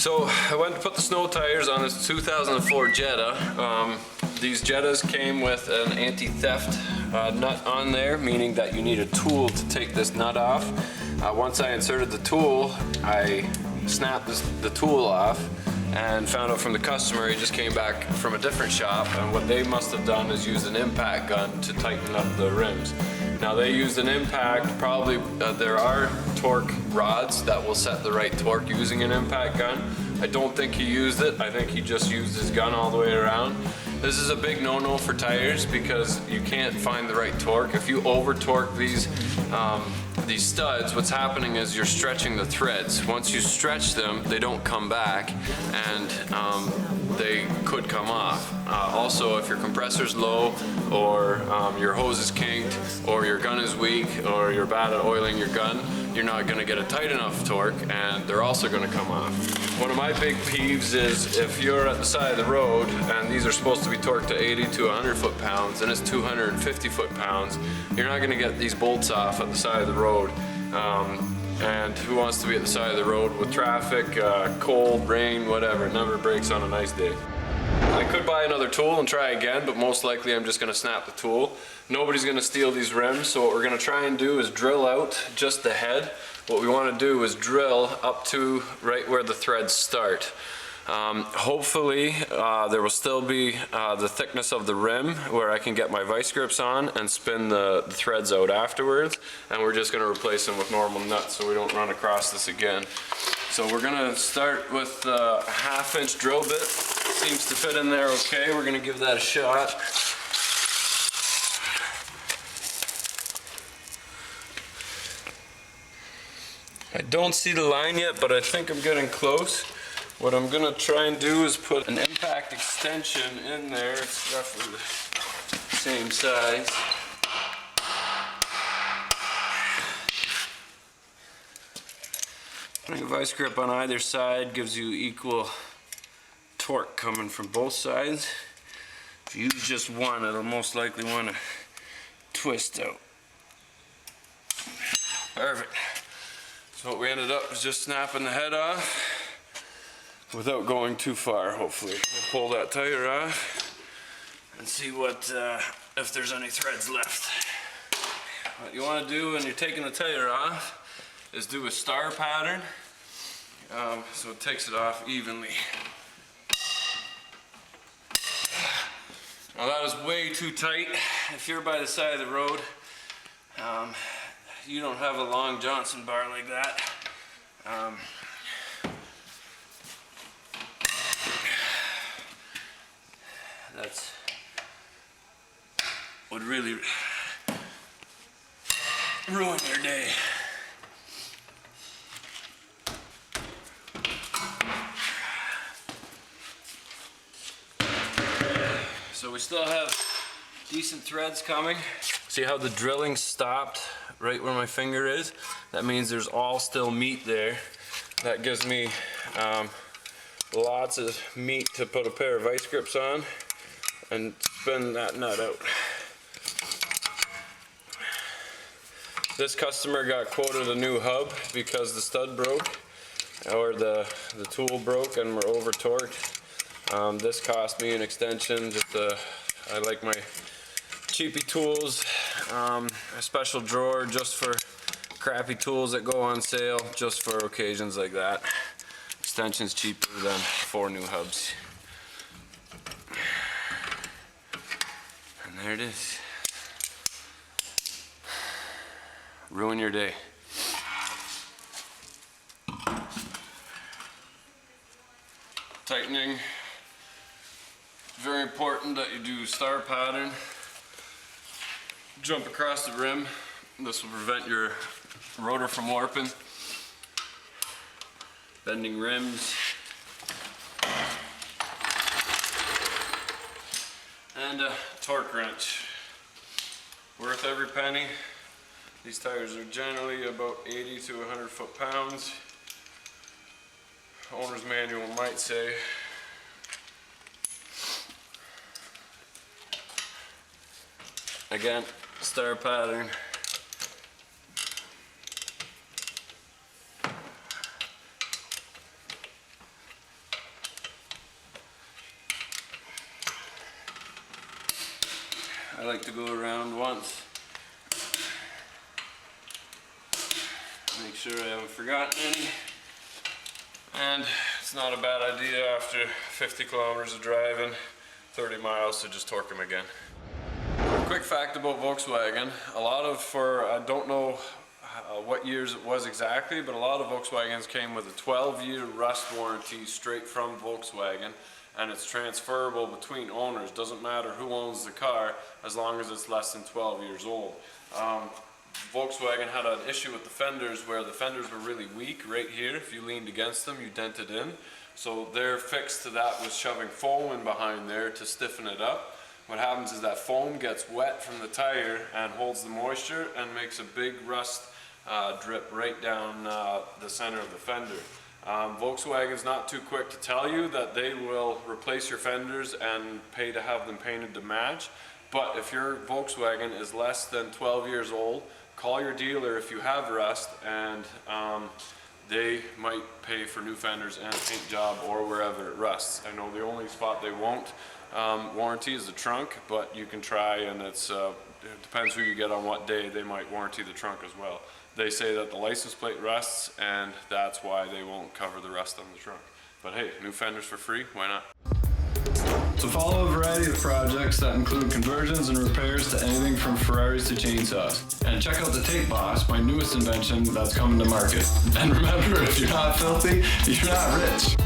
So I went to put the snow tires on this 2004 Jetta. These Jettas came with an anti-theft nut on there, meaning that you need a tool to take this nut off. Once I inserted the tool, I snapped the tool off and found out from the customer he just came back from a different shop, and what they must have done is used an impact gun to tighten up the rims. Now they used an impact, probably there are torque rods that will set the right torque using an impact gun. I don't think he used it. I think he just used his gun all the way around. This is a big no-no for tires because you can't find the right torque. If you over-torque these studs, what's happening is you're stretching the threads. Once you stretch them, they don't come back, and they could come off. Also, if your compressor's low, or your hose is kinked, or your gun is weak, or you're bad at oiling your gun, you're not going to get a tight enough torque, and they're also going to come off. One of my big peeves is if you're at the side of the road and these are supposed to be torqued to 80 to 100 foot-pounds and it's 250 foot-pounds, you're not going to get these bolts off at the side of the road. And who wants to be at the side of the road with traffic, cold, rain, whatever? It never breaks on a nice day. I could buy another tool and try again, but most likely I'm just going to snap the tool. Nobody's going to steal these rims, so what we're going to try and do is drill out just the head. What we want to do is drill up to right where the threads start. Hopefully there will still be the thickness of the rim where I can get my vice grips on and spin the threads out afterwards, and we're just going to replace them with normal nuts so we don't run across this again. So we're going to start with a 1/2 inch drill bit. Seems to fit in there okay. We're going to give that a shot. I don't see the line yet, but I think I'm getting close. What I'm going to try and do is put an impact extension in there. It's roughly the same size. Putting a vice grip on either side gives you equal torque coming from both sides. If you use just one, it'll most likely want to twist out. Perfect. So what we ended up is just snapping the head off without going too far, hopefully. We'll pull that tire off and see what if there's any threads left. What you want to do when you're taking the tire off is do a star pattern so it takes it off evenly. Now that is way too tight. If you're by the side of the road, you don't have a long Johnson bar like that. That's would really ruin your day. So we still have decent threads coming. See how the drilling stopped right where my finger is? That means there's all still meat there. That gives me lots of meat to put a pair of vice grips on and spin that nut out. This customer got quoted a new hub because the stud broke, or the tool broke and we're over torqued. This cost me an extension. I like my cheapy tools, a special drawer just for crappy tools that go on sale, just for occasions like that. Extension's cheaper than 4 new hubs. And there it is. Ruin your day. Tightening. Very important that you do star pattern. Jump across the rim. This will prevent your rotor from warping. Bending rims. And a torque wrench. Worth every penny. These tires are generally about 80 to 100 foot-pounds. Owner's manual might say. Again, star pattern. like to go around once. Make sure I haven't forgotten any. And it's not a bad idea after 50 kilometers of driving, 30 miles, to just torque them again. Quick fact about Volkswagen, I don't know what years it was exactly, but a lot of Volkswagens came with a 12-year rust warranty straight from Volkswagen, and it's transferable between owners. Doesn't matter who owns the car as long as it's less than 12 years old. Volkswagen had an issue with the fenders where the fenders were really weak right here. If you leaned against them, you dented in. So their fix to that was shoving foam in behind there to stiffen it up. What happens is that foam gets wet from the tire and holds the moisture and makes a big rust drip right down the center of the fender. Volkswagen's not too quick to tell you that they will replace your fenders and pay to have them painted to match. But if your Volkswagen is less than 12 years old, call your dealer if you have rust, and they might pay for new fenders and a paint job or wherever it rusts. I know the only spot they won't warranty is the trunk, but you can try, and it depends who you get on what day. They might warranty the trunk as well. They say that the license plate rusts, and that's why they won't cover the rust on the trunk. But hey, new fenders for free, why not? So follow a variety of projects that include conversions and repairs to anything from Ferraris to chainsaws. And check out the Deboss, my newest invention that's coming to market. And remember, if you're not filthy, you're not rich.